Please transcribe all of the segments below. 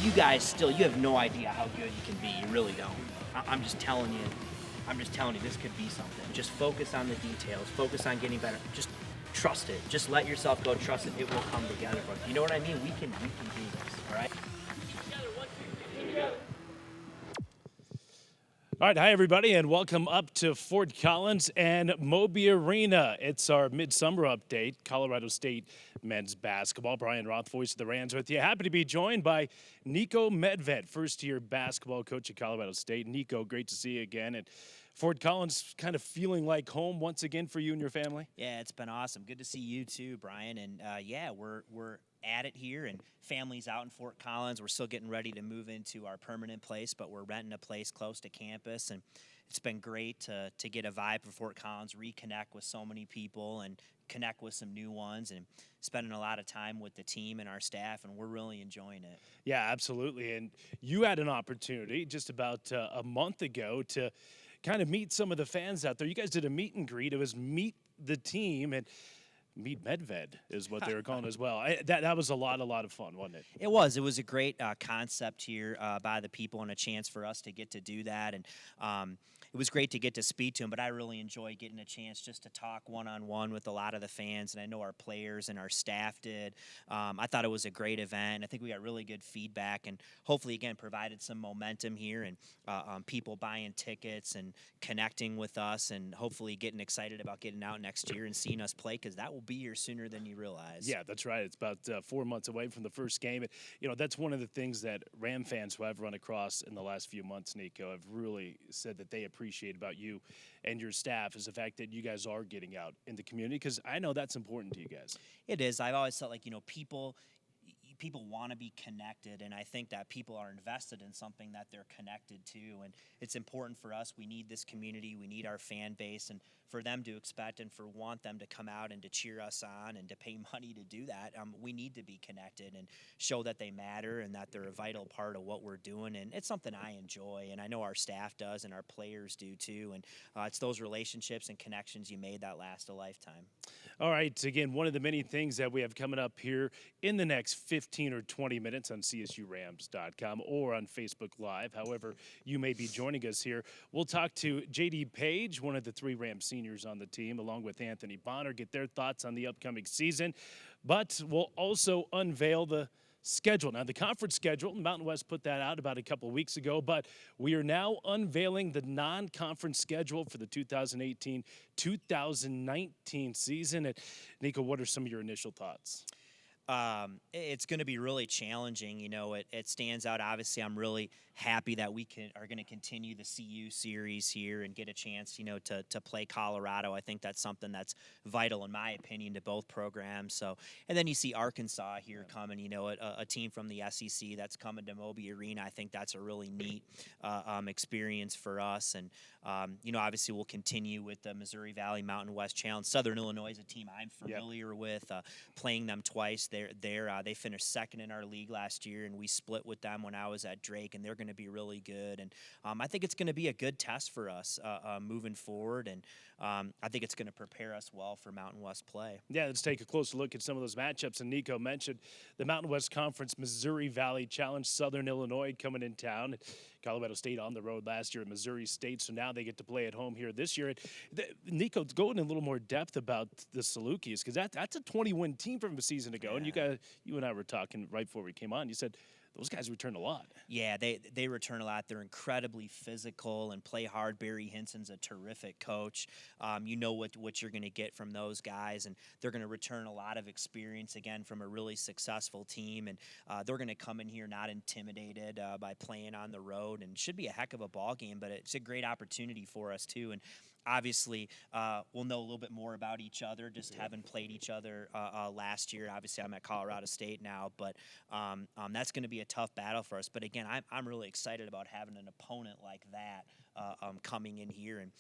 You guys you have no idea how good you can be. You really don't. I'm just telling you. This could be something. Just focus on the details. Focus on getting better. Just trust it. Just let yourself go. Trust it. It will come together. But you know what I mean? We can do this. All right. All right, hi everybody, and welcome up to Fort Collins and Moby Arena. It's our midsummer update, Colorado State men's basketball. Brian Roth, voice of the Rams, with you. Happy to be joined by Niko Medved, first-year basketball coach at Colorado State. Niko, great to see you again. And Fort Collins kind of feeling like home once again for you and your family? Yeah, it's been awesome. Good to see you too, Brian. And we're at it here, and families out in Fort Collins. We're still getting ready to move into our permanent place, but we're renting a place close to campus, and it's been great to get a vibe for Fort Collins, reconnect with so many people, and connect with some new ones, and spending a lot of time with the team and our staff, and we're really enjoying it. Yeah, absolutely. And you had an opportunity just about a month ago to kind of meet some of the fans out there. You guys did a meet and greet. It was meet the team, and Meet Medved is what they were calling as well. That was a lot of fun, wasn't it? It was. It was a great concept here by the people, and a chance for us to get to do that. And it was great to get to speak to them, but I really enjoyed getting a chance just to talk one-on-one with a lot of the fans, and I know our players and our staff did. I thought it was a great event. I think we got really good feedback, and hopefully, again, provided some momentum here, and people buying tickets and connecting with us, and hopefully getting excited about getting out next year and seeing us play, because that will be here sooner than you realize. Yeah, that's right. It's about 4 months away from the first game. And, you know, that's one of the things that Ram fans who I've run across in the last few months, Niko, have really said that they appreciate about you and your staff is the fact that you guys are getting out in the community, because I know that's important to you guys. It is. I've always felt like, people want to be connected, and I think that people are invested in something that they're connected to, and it's important for us. We need this community, we need our fan base, and for them to expect and want them to come out and to cheer us on and to pay money to do that, we need to be connected and show that they matter and that they're a vital part of what we're doing, and it's something I enjoy, and I know our staff does and our players do too, and it's those relationships and connections you made that last a lifetime. All right, again, one of the many things that we have coming up here in the next 15 or 20 minutes on csurams.com or on Facebook Live, however you may be joining us here. We'll talk to J.D. Page, one of the 3 Rams seniors on the team, along with Anthony Bonner, get their thoughts on the upcoming season. But we'll also unveil the schedule. Now, the conference schedule, Mountain West put that out about a couple of weeks ago, but we are now unveiling the non-conference schedule for the 2018-2019 season. And Niko, what are some of your initial thoughts? It's going to be really challenging. It stands out. Obviously, I'm really happy that we are going to continue the CU series here and get a chance, to play Colorado. I think that's something that's vital, in my opinion, to both programs. So, and then you see Arkansas here coming, a team from the SEC that's coming to Moby Arena. I think that's a really neat experience for us. And, obviously we'll continue with the Missouri Valley Mountain West Challenge. Southern Illinois is a team I'm familiar with, playing them twice. They finished second in our league last year, and we split with them when I was at Drake, and they're going to be really good. And I think it's going to be a good test for us moving forward, and I think it's going to prepare us well for Mountain West play. Yeah, let's take a closer look at some of those matchups. And Niko mentioned the Mountain West Conference Missouri Valley Challenge, Southern Illinois coming in town. Colorado State on the road last year at Missouri State, so now they get to play at home here this year. Niko, go in a little more depth about the Salukis, because that's a 20-win team from a season ago. Yeah. And you and I were talking right before we came on. You said those guys return a lot. Yeah, they return a lot. They're incredibly physical and play hard. Barry Hinson's a terrific coach. You know what you're going to get from those guys, and they're going to return a lot of experience, again, from a really successful team. And they're going to come in here not intimidated by playing on the road, and should be a heck of a ball game, but it's a great opportunity for us too. And obviously, we'll know a little bit more about each other, just having played each other last year. Obviously, I'm at Colorado State now, but that's going to be a tough battle for us. But again, I'm really excited about having an opponent like that coming in here, and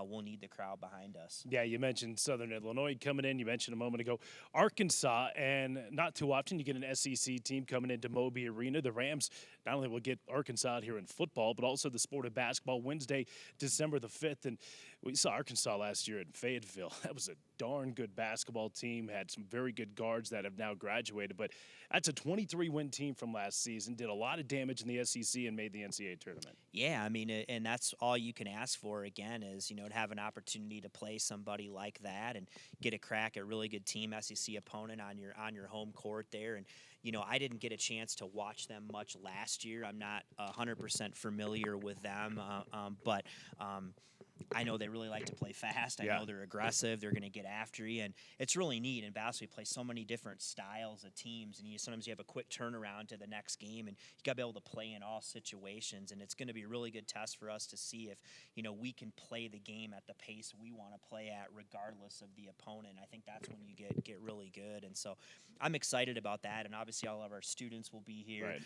we'll need the crowd behind us. Yeah, you mentioned Southern Illinois coming in. You mentioned a moment ago Arkansas, and not too often you get an SEC team coming into Moby Arena. The Rams not only will get Arkansas out here in football, but also the sport of basketball Wednesday, December the 5th. And we saw Arkansas last year in Fayetteville. That was a darn good basketball team, had some very good guards that have now graduated. But that's a 23-win team from last season, did a lot of damage in the SEC and made the NCAA tournament. Yeah, I mean, and that's all you can ask for, again, is, to have an opportunity to play somebody like that and get a crack at a really good team, SEC opponent on your home court there. And, I didn't get a chance to watch them much last year. I'm not 100% familiar with them, but I know they really like to play fast. I know they're aggressive. They're going to get after you, and it's really neat. In basketball, you play so many different styles of teams, and sometimes you have a quick turnaround to the next game, and you got to be able to play in all situations. And it's going to be a really good test for us to see if we can play the game at the pace we want to play at, regardless of the opponent. I think that's when you get really good, and so I'm excited about that. And obviously, all of our students will be here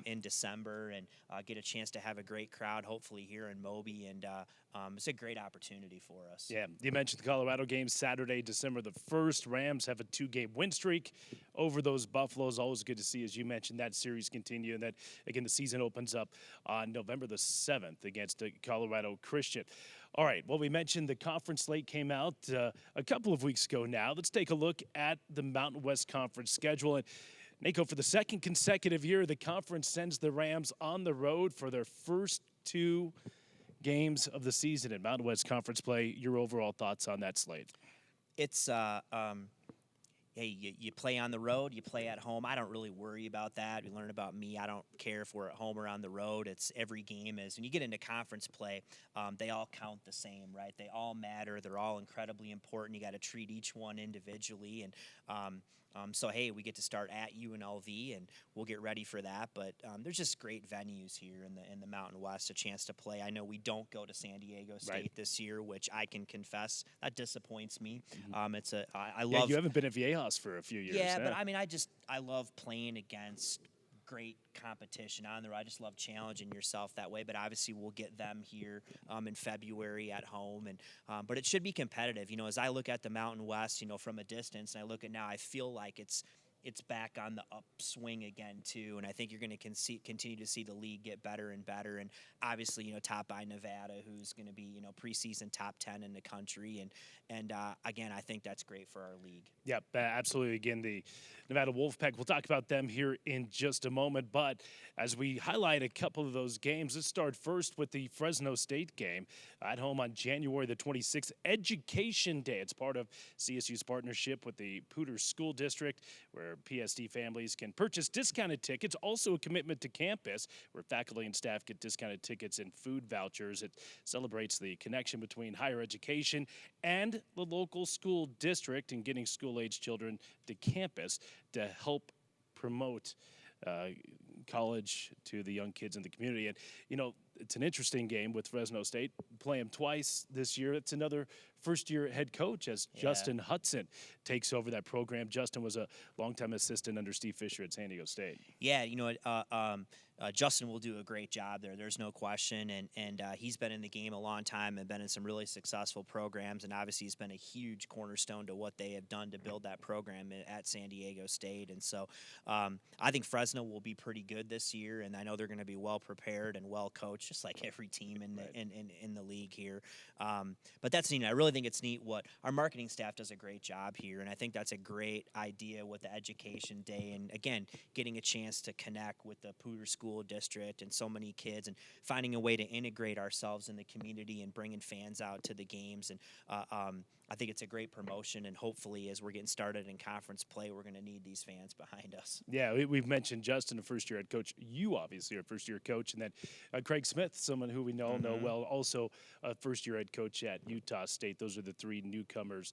in December and get a chance to have a great crowd, hopefully here in Moby, and it's a great opportunity for us. Yeah, you mentioned the Colorado game Saturday, December the 1st. Rams have a 2-game win streak over those Buffaloes. Always good to see, as you mentioned, that series continue. And that, again, the season opens up on November the 7th against Colorado Christian. All right, well, we mentioned the conference slate came out a couple of weeks ago now. Let's take a look at the Mountain West Conference schedule. And Nico, for the second consecutive year, the conference sends the Rams on the road for their first 2 games of the season in Mountain West Conference play. Your overall thoughts on that slate? It's hey, you play on the road, you play at home. I don't really worry about that. You learn about me. I don't care if we're at home or on the road. It's every game is. When you get into conference play, they all count the same, right? They all matter. They're all incredibly important. You got to treat each one individually, and so, hey, we get to start at UNLV, and we'll get ready for that. But there's just great venues here in the Mountain West, a chance to play. I know we don't go to San Diego State this year, which I can confess that disappoints me. I love. Yeah, you haven't been at Viejas for a few years. Yeah, but I mean, I love playing against great competition on there. I just love challenging yourself that way. But obviously, we'll get them here in February at home, and but it should be competitive. As I look at the Mountain West, from a distance, and I look at now, I feel like it's back on the upswing again too, and I think you're going to continue to see the league get better and better. And obviously, top by Nevada, who's going to be preseason top 10 in the country, and again, I think that's great for our league. Yep, absolutely. Again, the Nevada Wolfpack, we'll talk about them here in just a moment. But as we highlight a couple of those games, let's start first with the Fresno State game at home on January the 26th, Education Day. It's part of CSU's partnership with the Poudre School District, where PSD families can purchase discounted tickets. Also a commitment to campus, where faculty and staff get discounted tickets and food vouchers. It celebrates the connection between higher education and the local school district and getting school-age children to campus to help promote college to the young kids in the community. And, it's an interesting game with Fresno State. Play them twice this year. It's another first-year head coach as Justin Hudson takes over that program. Justin was a longtime assistant under Steve Fisher at San Diego State. Yeah, Justin will do a great job there. There's no question, and he's been in the game a long time and been in some really successful programs, and obviously he's been a huge cornerstone to what they have done to build that program at San Diego State. And so I think Fresno will be pretty good this year, and I know they're going to be well prepared and well coached, just like every team in the league here. But that's neat. I really think it's neat what our marketing staff does a great job here, and I think that's a great idea with the Education Day, and again, getting a chance to connect with the Poudre School District and so many kids, and finding a way to integrate ourselves in the community and bringing fans out to the games. And I think it's a great promotion, and hopefully as we're getting started in conference play, we're going to need these fans behind us. Yeah, we've mentioned Justin, a first-year head coach. You obviously are a first-year coach, and then Craig Smith, someone who we all know well, also a first-year head coach at Utah State. Those are the 3 newcomers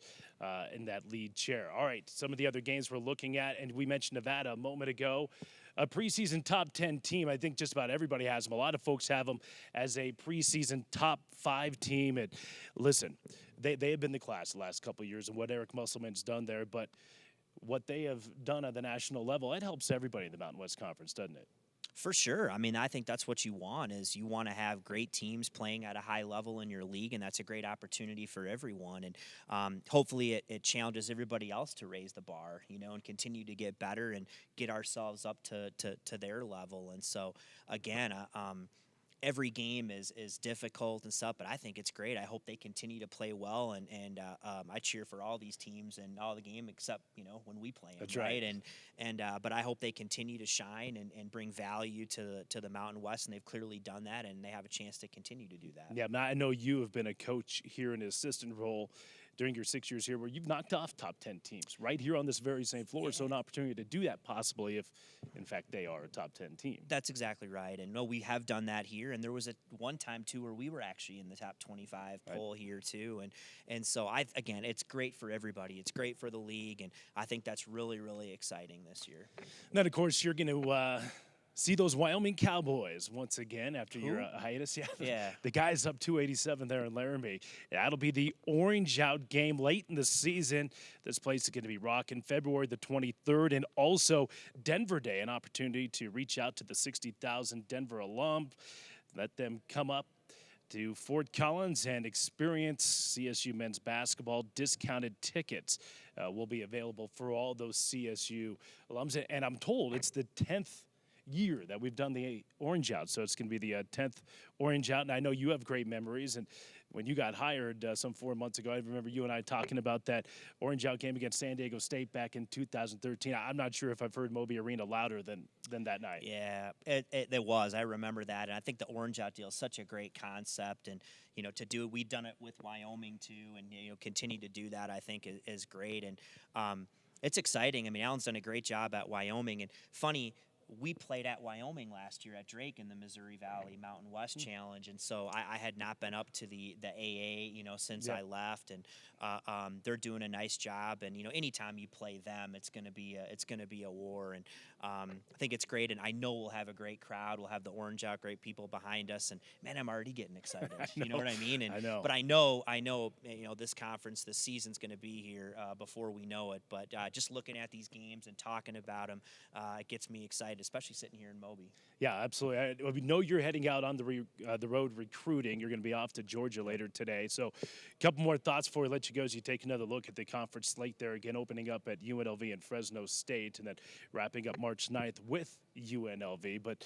in that lead chair. All right, some of the other games we're looking at, and we mentioned Nevada a moment ago. A preseason top 10 team. I think just about everybody has them. A lot of folks have them as a preseason top 5 team. And listen, they have been the class the last couple of years, and what Eric Musselman's done there. But what they have done at the national level, it helps everybody in the Mountain West Conference, doesn't it? For sure. I mean, I think that's what you want, is you want to have great teams playing at a high level in your league, and that's a great opportunity for everyone. And hopefully it challenges everybody else to raise the bar, and continue to get better and get ourselves up to their level. And so, again, every game is difficult and stuff, but I think it's great. I hope they continue to play well, and I cheer for all these teams and all the game except when we play them. That's right. But I hope they continue to shine and bring value to the Mountain West, and they've clearly done that, and they have a chance to continue to do that. Yeah, I know you have been a coach here in an assistant role during your 6 years here, where you've knocked off top 10 teams right here on this very same floor. So an opportunity to do that possibly if, in fact, they are a top 10 team. That's exactly right. And no, we have done that here. And there was one time too where we were actually in the top 25 poll here too. And so again, it's great for everybody. It's great for the league, and I think that's really, really exciting this year. And then of course you're going to see those Wyoming Cowboys once again after your hiatus. Yeah. The guys up 287 there in Laramie. That'll be the Orange Out game late in the season. This place is going to be rocking February the 23rd, and also Denver Day, an opportunity to reach out to the 60,000 Denver alum, let them come up to Fort Collins and experience CSU men's basketball. Discounted tickets will be available for all those CSU alums, and I'm told it's the 10th year that we've done the Orange Out, so it's going to be the 10th Orange Out, and I know you have great memories. And when you got hired some 4 months ago, I remember you and I talking about that Orange Out game against San Diego State back in 2013. I'm not sure if I've heard Moby Arena louder than that night. Yeah, it was. I remember that, and I think the Orange Out deal is such a great concept, and to do it, we've done it with Wyoming too, and continue to do that, I think is great, and it's exciting. I mean, Alan's done a great job at Wyoming, and funny, we played at Wyoming last year at Drake in the Missouri Valley Mountain West Challenge, and so I had not been up to the AA, since I left, and they're doing a nice job. And anytime you play them, it's gonna be a war, and I think it's great. And I know we'll have a great crowd. We'll have the Orange Out, great people behind us, and man, I'm already getting excited. You know what I mean? And, I know. But I know, this conference, this season's gonna be here before we know it. But just looking at these games and talking about them, it gets me excited, especially sitting here in Moby. Yeah, absolutely. We know you're heading out on the road recruiting. You're going to be off to Georgia later today. So a couple more thoughts before we let you go as you take another look at the conference slate there. Again, opening up at UNLV and Fresno State, and then wrapping up March 9th with UNLV. But,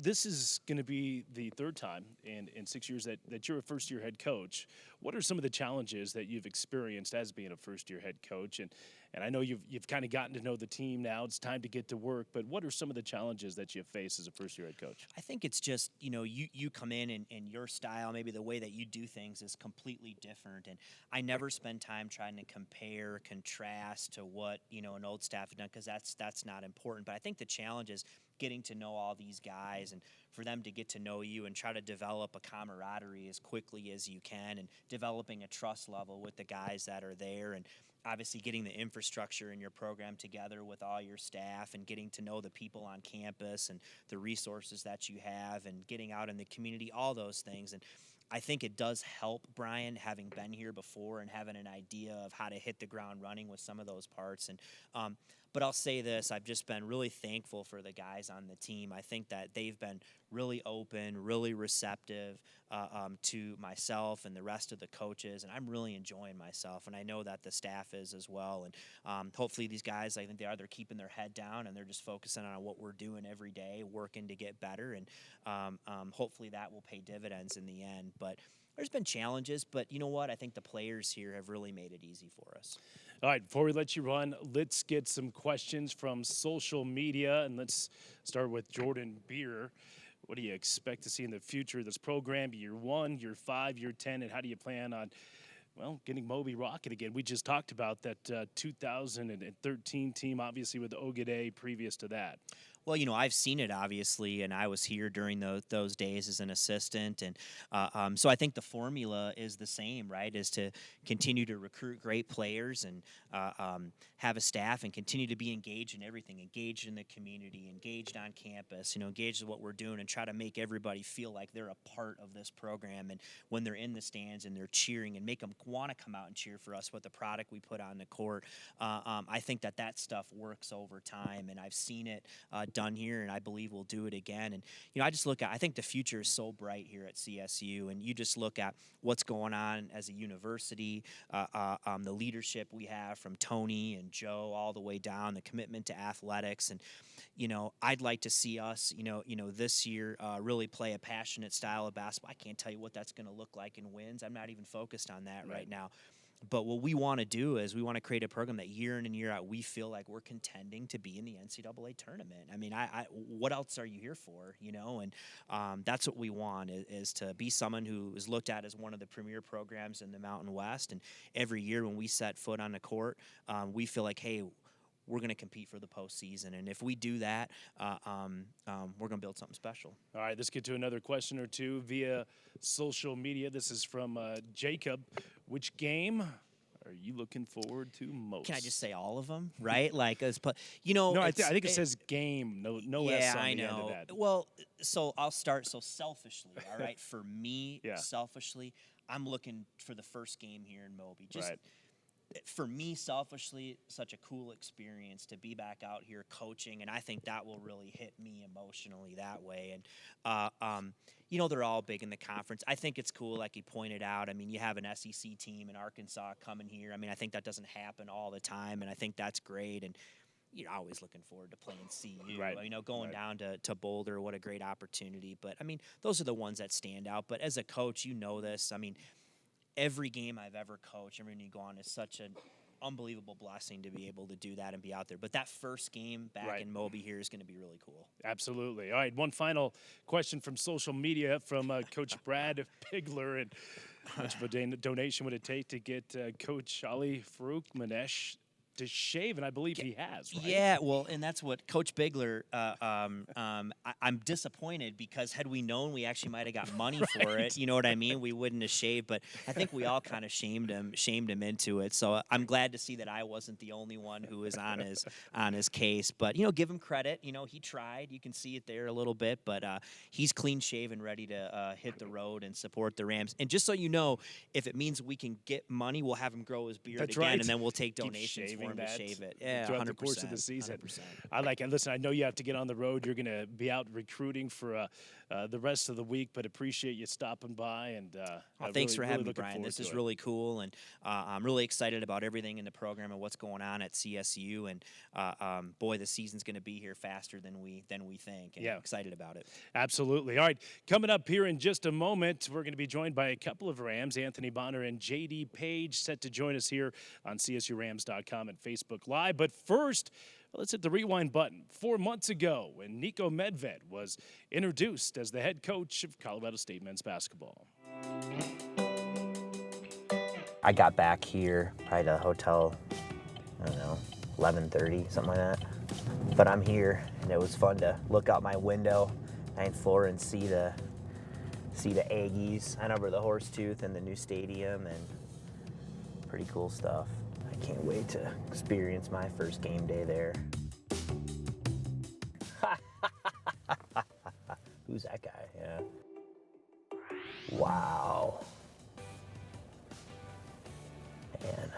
this is going to be the third time in 6 years that you're a first-year head coach. What are some of the challenges that you've experienced as being a first-year head coach? And I know you've kind of gotten to know the team now. It's time to get to work. But what are some of the challenges that you face as a first-year head coach? I think it's just, you come in and your style, maybe the way that you do things is completely different. And I never spend time trying to compare, contrast to what, an old staff had done, because that's not important. But I think the challenge is getting to know all these guys and for them to get to know you and try to develop a camaraderie as quickly as you can, and developing a trust level with the guys that are there, and obviously getting the infrastructure in your program together with all your staff, and getting to know the people on campus and the resources that you have, and getting out in the community, all those things. And I think it does help, Brian, having been here before and having an idea of how to hit the ground running with some of those parts. And but I'll say this, I've just been really thankful for the guys on the team. I think that they've been really open, really receptive to myself and the rest of the coaches, and I'm really enjoying myself, and I know that the staff is as well. And hopefully these guys, I think they're keeping their head down, and they're just focusing on what we're doing every day, working to get better, and hopefully that will pay dividends in the end. But there's been challenges, but you know what? I think the players here have really made it easy for us. All right, before we let you run, let's get some questions from social media, and let's start with Jordan Beer. What do you expect to see in the future of this program, year 1, year 5, year 10, and how do you plan on, getting Moby rocking again? We just talked about that 2013 team, obviously with Ogade previous to that. Well, I've seen it, obviously, and I was here during those days as an assistant. And so I think the formula is the same, right, is to continue to recruit great players and have a staff and continue to be engaged in everything, engaged in the community, engaged on campus, engaged in what we're doing, and try to make everybody feel like they're a part of this program. And when they're in the stands and they're cheering, and make them want to come out and cheer for us with the product we put on the court, I think that stuff works over time, and I've seen it done here, and I believe we'll do it again. And I think the future is so bright here at CSU, and you just look at what's going on as a university, the leadership we have from Tony and Joe all the way down, the commitment to athletics, and I'd like to see us, this year really play a passionate style of basketball. I can't tell you what that's going to look like in wins. I'm not even focused on that right now. But what we want to do is we want to create a program that year in and year out we feel like we're contending to be in the NCAA tournament. I mean, what else are you here for, And that's what we want is to be someone who is looked at as one of the premier programs in the Mountain West. And every year when we set foot on the court, we feel like, hey, we're going to compete for the postseason. And if we do that, we're going to build something special. All right, let's get to another question or two via social media. This is from Jacob. Which game are you looking forward to most? Can I just say all of them, right? No, I think it says game. No S on the end of that. Well, so I'll start. So selfishly, all right, for me, selfishly, I'm looking for the first game here in Moby. For me, selfishly, such a cool experience to be back out here coaching, and I think that will really hit me emotionally that way. And they're all big in the conference. I think it's cool, like he pointed out. I mean, you have an SEC team in Arkansas coming here. I mean, I think that doesn't happen all the time, and I think that's great. And you're always looking forward to playing CU. Right. Going down to Boulder, what a great opportunity. But I mean, those are the ones that stand out. But as a coach, this. I mean, every game I've ever coached, every you go on, is such an unbelievable blessing to be able to do that and be out there. But that first game back in Moby here is going to be really cool. Absolutely. All right, one final question from social media from Coach Brad Pigler. And how much of a donation would it take to get Coach Ali Farouk Manesh to shave? And I believe he has, right? Yeah, well, and that's what Coach Bigler, I'm disappointed because had we known, we actually might have got money for it. You know what I mean? We wouldn't have shaved, but I think we all kind of shamed him into it. So I'm glad to see that I wasn't the only one who was on his case. But, give him credit. He tried. You can see it there a little bit, but he's clean shaven, ready to hit the road and support the Rams. And just so you know, if it means we can get money, we'll have him grow his beard again, and then we'll take donations for him to shave it. Yeah, throughout the course of the season. 100%. I like it. Listen, I know you have to get on the road. You're going to be out recruiting for the rest of the week, but appreciate you stopping by. And thanks for having me, Brian. This is really cool, and I'm really excited about everything in the program and what's going on at CSU. And boy, the season's going to be here faster than we think. And I'm excited about it. Absolutely. All right, coming up here in just a moment, we're going to be joined by a couple of Rams, Anthony Bonner and J.D. Page, set to join us here on CSURams.com and Facebook Live. But first, let's hit the rewind button. 4 months ago, when Niko Medved was introduced as the head coach of Colorado State men's basketball. I got back here, probably to the hotel, 11:30, something like that. But I'm here, and it was fun to look out my window, 9th floor, and see the Aggies and over the Horsetooth and the new stadium, and pretty cool stuff. I can't wait to experience my first game day there. Who's that guy? Yeah. Wow. Man,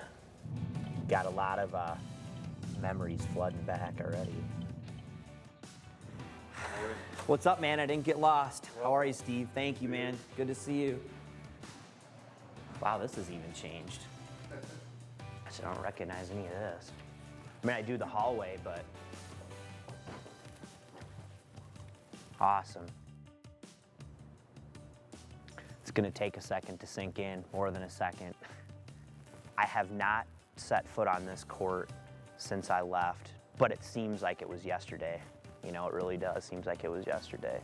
got a lot of memories flooding back already. What's up, man? I didn't get lost. How are you, Steve? Thank you, man. Good to see you. Wow, this has even changed. I don't recognize any of this. I mean, I do the hallway, but awesome. It's gonna take a second to sink in, more than a second. I have not set foot on this court since I left, but it seems like it was yesterday. It really does. Seems like it was yesterday.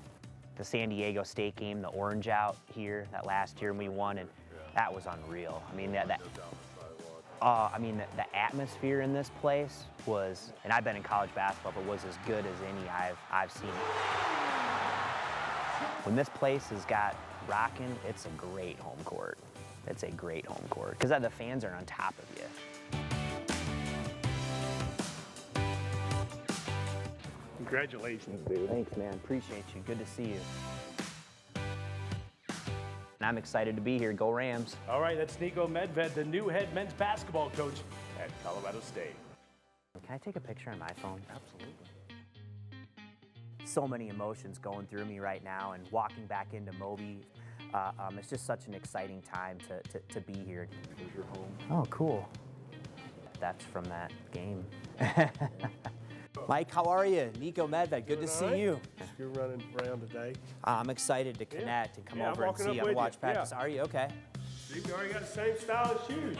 The San Diego State game, the orange out here, that last year we won, and that was unreal. I mean, the atmosphere in this place was, and I've been in college basketball, but was as good as any I've seen. When this place has got rocking, it's a great home court. It's a great home court because the fans are on top of you. Congratulations, dude. Thanks, man. Appreciate you. Good to see you. And I'm excited to be here. Go Rams. All right, that's Niko Medved, the new head men's basketball coach at Colorado State. Can I take a picture on my phone? Absolutely. so many emotions going through me right now, and walking back into Moby. It's just such an exciting time to be here. Here's your home. Oh, cool. That's from that game. Mike, how are you? Nico Medved, good to see you. You're running around today. I'm excited to connect and come Yeah, I'm over and walking up see you with and watch you. practice. Yeah. Are you? Okay. You've already got the same style of shoes.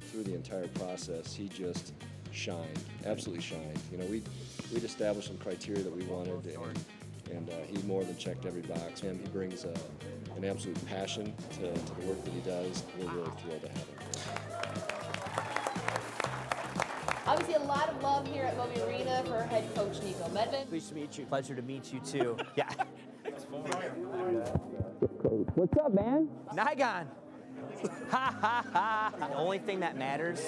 Through the entire process, he just shined, absolutely shined. You know, we'd established some criteria that we wanted, and he more than checked every box. He brings an absolute passion to the work that he does. We're really thrilled to have him. Obviously, a lot of love here at Moby Arena for head coach Nico Medved. Pleased to meet you. Pleasure to meet you too. Yeah. What's up, man? Nigon. Ha ha ha. The only thing that matters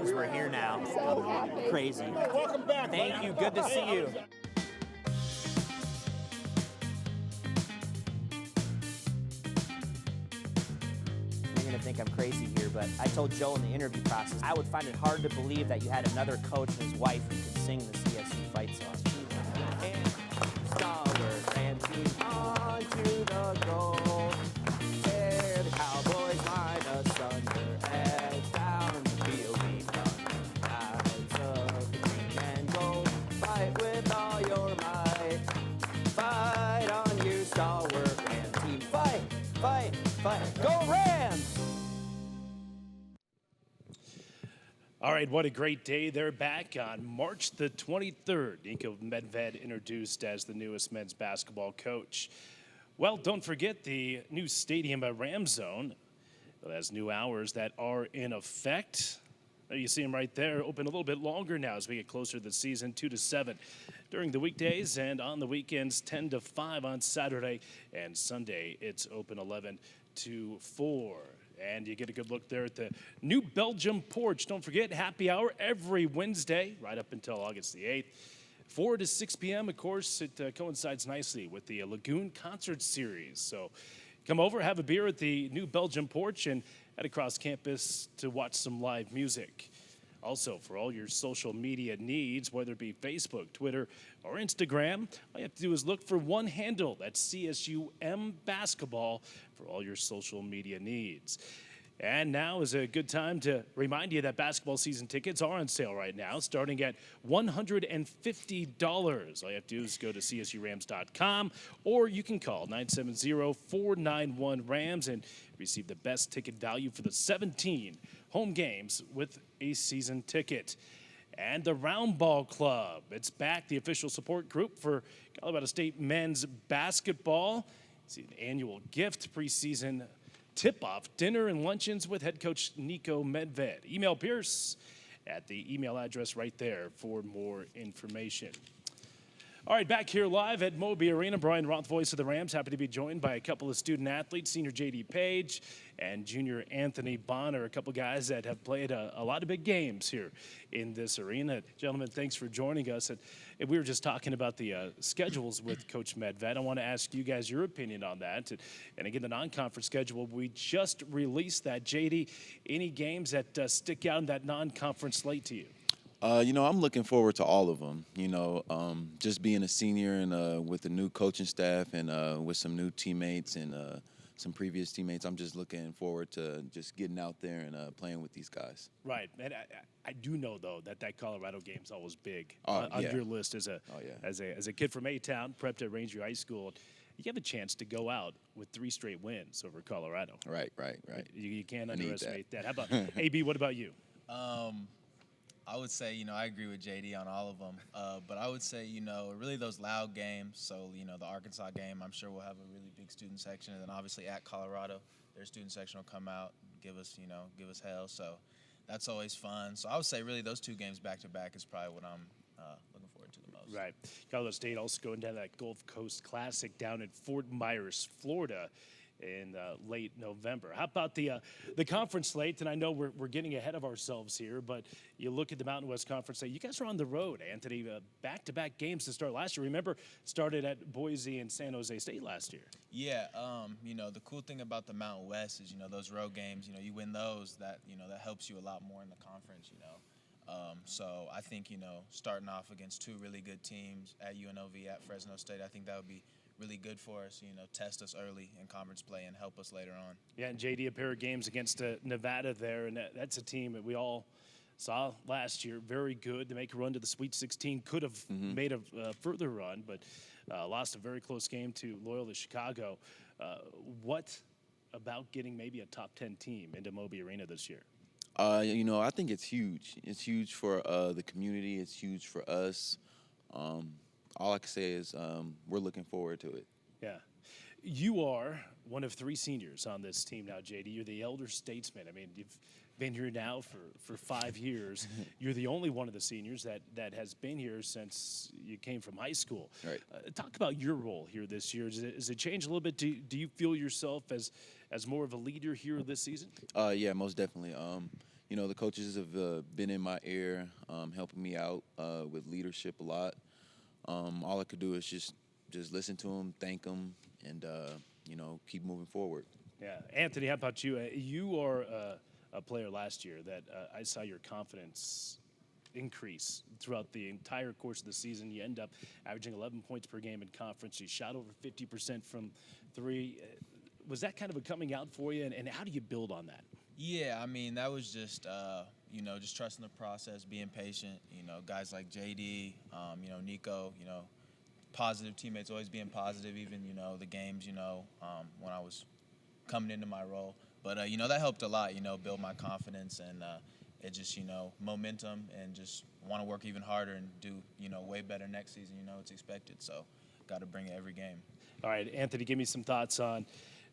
is we're here now. So happy. Crazy. Welcome back. Thank you. Good to see you. You're gonna think I'm crazy here, but I told Joe in the interview process I would find it hard to believe that you had another coach and his wife who could sing the CSU fight song. And Stalwart ran team on to the goal. Tear the Cowboys line asunder, heads down the field begun. Eyes of the green and gold, fight with all your might. Fight on you, Stalwart Ram team. Fight, fight, fight. Go Rams! All right, what a great day. They're back on March the 23rd. Nico Medved introduced as the newest men's basketball coach. Well, don't forget the new stadium at Ram Zone. It has new hours that are in effect. There you see them right there, open a little bit longer now as we get closer to the season, 2 to 7 during the weekdays, and on the weekends, 10 to 5 on Saturday, and Sunday it's open 11 to 4. And you get a good look there at the new Belgium porch. Don't forget, happy hour every Wednesday, right up until August the 8th. 4 to 6 p.m., of course, it coincides nicely with the Lagoon Concert Series. So come over, have a beer at the new Belgium porch, and head across campus to watch some live music. Also, for all your social media needs, whether it be Facebook, Twitter, or Instagram, all you have to do is look for one handle. That's CSUM Basketball for all your social media needs. And now is a good time to remind you that basketball season tickets are on sale right now, starting at $150. All you have to do is go to csurams.com, or you can call 970-491-RAMS and receive the best ticket value for the 17 home games with a season ticket. And the Round Ball Club, it's back, the official support group for Colorado State men's basketball. It's an annual gift preseason tip-off dinner and luncheons with head coach Nico Medved. Email Pierce at the email address right there for more information. All right, back here live at Moby Arena, Brian Roth, voice of the Rams, happy to be joined by a couple of student athletes, senior J.D. Page and junior Anthony Bonner, a couple guys that have played a lot of big games here in this arena. Gentlemen, thanks for joining us. And we were just talking about the schedules with Coach Medved. I want to ask you guys your opinion on that. And again, the non-conference schedule, we just released that. J.D., any games that stick out in that non-conference slate to you? I'm looking forward to all of them. Just being a senior and with a new coaching staff and with some new teammates and some previous teammates, I'm just looking forward to just getting out there and playing with these guys. Right, and I do know though that Colorado game's always big Oh, on yeah. your list as a kid from A-Town, prepped at Ranger High School. You have a chance to go out with 3 straight wins over Colorado. Right. You can't I need underestimate that. How about AB? What about you? I would say, I agree with JD on all of them. But I would say, really those loud games. So, the Arkansas game, I'm sure we'll have a really big student section. And then obviously at Colorado, their student section will come out, give us hell. So that's always fun. So I would say really those 2 games back to back is probably what I'm looking forward to the most. Right. Colorado State also going down to that Gulf Coast Classic down in Fort Myers, Florida, in late November. How about the conference slate? And I know we're getting ahead of ourselves here, but you look at the Mountain West Conference slate. You guys are on the road, Anthony. Back-to-back games to start last year. Remember, started at Boise and San Jose State last year. Yeah, the cool thing about the Mountain West is, those road games, you win those, that helps you a lot more in the conference, So I think, starting off against two really good teams at UNLV, at Fresno State, I think that would be really good for us, test us early in conference play and help us later on. Yeah, and JD, a pair of games against Nevada there, and that's a team that we all saw last year. Very good to make a run to the Sweet 16. Could have made a further run, but lost a very close game to Loyola Chicago. What about getting maybe a top 10 team into Moby Arena this year? I think it's huge. It's huge for the community. It's huge for us. All I can say is we're looking forward to it. Yeah. You are one of three seniors on this team now, JD. You're the elder statesman. I mean, you've been here now for 5 years. You're the only one of the seniors that has been here since you came from high school. Right. Talk about your role here this year. Does it change a little bit? Do you feel yourself as more of a leader here this season? Yeah, most definitely. The coaches have been in my ear, helping me out with leadership a lot. All I could do is just listen to them, thank them, and keep moving forward. Yeah, Anthony, how about you? You are a player last year that I saw your confidence increase throughout the entire course of the season. You end up averaging 11 points per game in conference. You shot over 50% from three. Was that kind of a coming out for you, and how do you build on that? Yeah, I mean, that was just, just trusting the process, being patient. Guys like JD, Nico, positive teammates, always being positive, even, the games, when I was coming into my role. But, that helped a lot, build my confidence and it just, momentum and just want to work even harder and do, way better next season. It's expected. So got to bring it every game. All right, Anthony, give me some thoughts on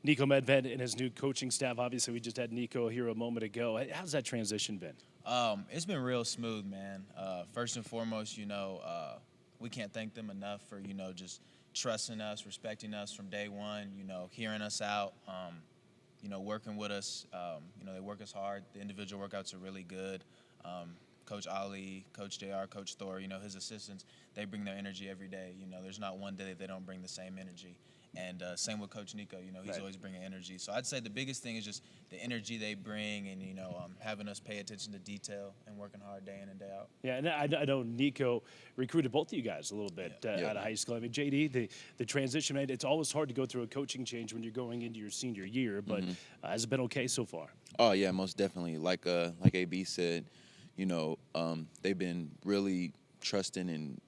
Nico Medved and his new coaching staff. Obviously, we just had Nico here a moment ago. How's that transition been? It's been real smooth, man. First and foremost, we can't thank them enough for, just trusting us, respecting us from day one, hearing us out, working with us. They work us hard. The individual workouts are really good. Coach Ali, Coach JR, Coach Thor, his assistants, they bring their energy every day. There's not one day that they don't bring the same energy. And same with Coach Nico, he's always bringing energy. So I'd say the biggest thing is just the energy they bring and, having us pay attention to detail and working hard day in and day out. Yeah, and I know Nico recruited both of you guys a little bit out of high school. I mean, JD, the transition, man, it's always hard to go through a coaching change when you're going into your senior year, but has it been okay so far? Oh, yeah, most definitely. Like AB said, they've been really trusting and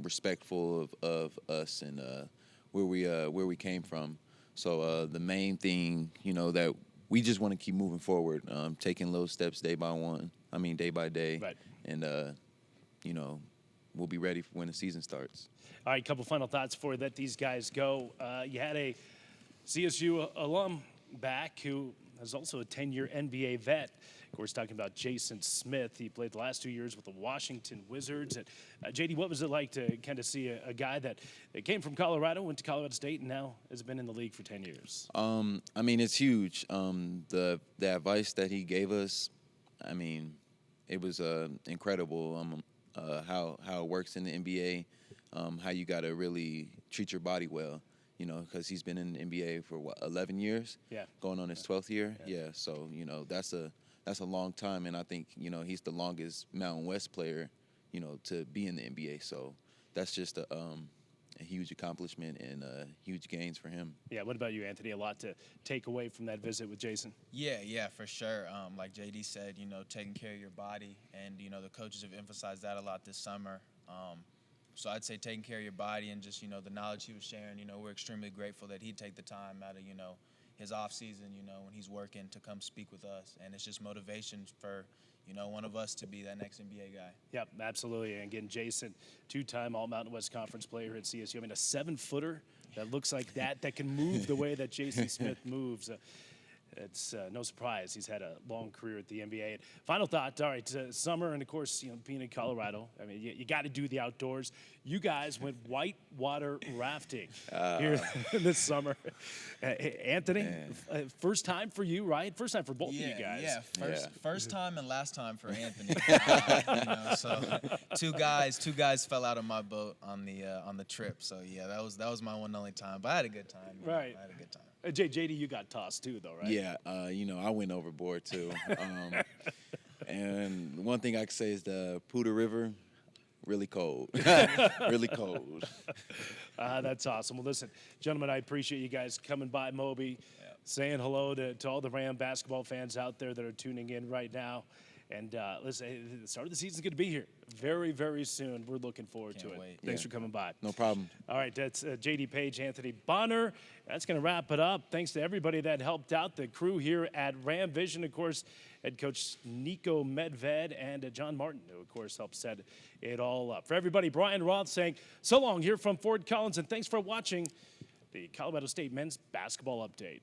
respectful of us and where we came from. So the main thing, that we just want to keep moving forward, taking little steps day by day. Right. And, we'll be ready for when the season starts. All right, couple final thoughts before we let these guys go. You had a CSU alum back who is also a 10-year NBA vet. Of course, talking about Jason Smith. He played the last 2 years with the Washington Wizards. And JD, what was it like to kind of see a guy that came from Colorado, went to Colorado State, and now has been in the league for 10 years? I mean, it's huge. The advice that he gave us, I mean, it was incredible. How it works in the NBA, how you got to really treat your body well. Because he's been in the NBA for 11 years? Yeah. Going on his 12th year? Yeah. So, that's a long time, and I think, he's the longest Mountain West player, to be in the NBA. So that's just a huge accomplishment and huge gains for him. Yeah, what about you, Anthony? A lot to take away from that visit with Jason? Yeah, for sure. Like JD said, taking care of your body, and, the coaches have emphasized that a lot this summer. So I'd say taking care of your body and just, the knowledge he was sharing, we're extremely grateful that he'd take the time out of, his off season, when he's working to come speak with us. And it's just motivation for, one of us to be that next NBA guy. Yep, absolutely. And again, Jason, two-time All-Mountain West Conference player at CSU. I mean, a 7-footer that looks like that can move the way that Jason Smith moves. It's no surprise he's had a long career at the NBA. And final thought, all right, summer, and of course, being in Colorado, I mean, you got to do the outdoors. You guys went whitewater rafting here this summer. Anthony, first time for you, right? First time for both of you guys. Yeah, first time and last time for Anthony. So two guys fell out of my boat on the trip. So yeah, that was my one and only time. But I had a good time. Right. I had a good time. JD, you got tossed too, though, right? Yeah, I went overboard too. And one thing I can say is the Poudre River, really cold. Really cold. That's awesome. Well, listen, gentlemen, I appreciate you guys coming by Moby, saying hello to all the Ram basketball fans out there that are tuning in right now. And listen, the start of the season is going to be here very, very soon. We're looking forward to it. wait. Thanks for coming by. No problem. All right, that's JD Page, Anthony Bonner. That's going to wrap it up. Thanks to everybody that helped out, the crew here at Ram Vision, of course, head coach Nico Medved and John Martin, who, of course, helped set it all up. For everybody, Brian Roth saying so long here from Fort Collins, and thanks for watching the Colorado State Men's Basketball Update.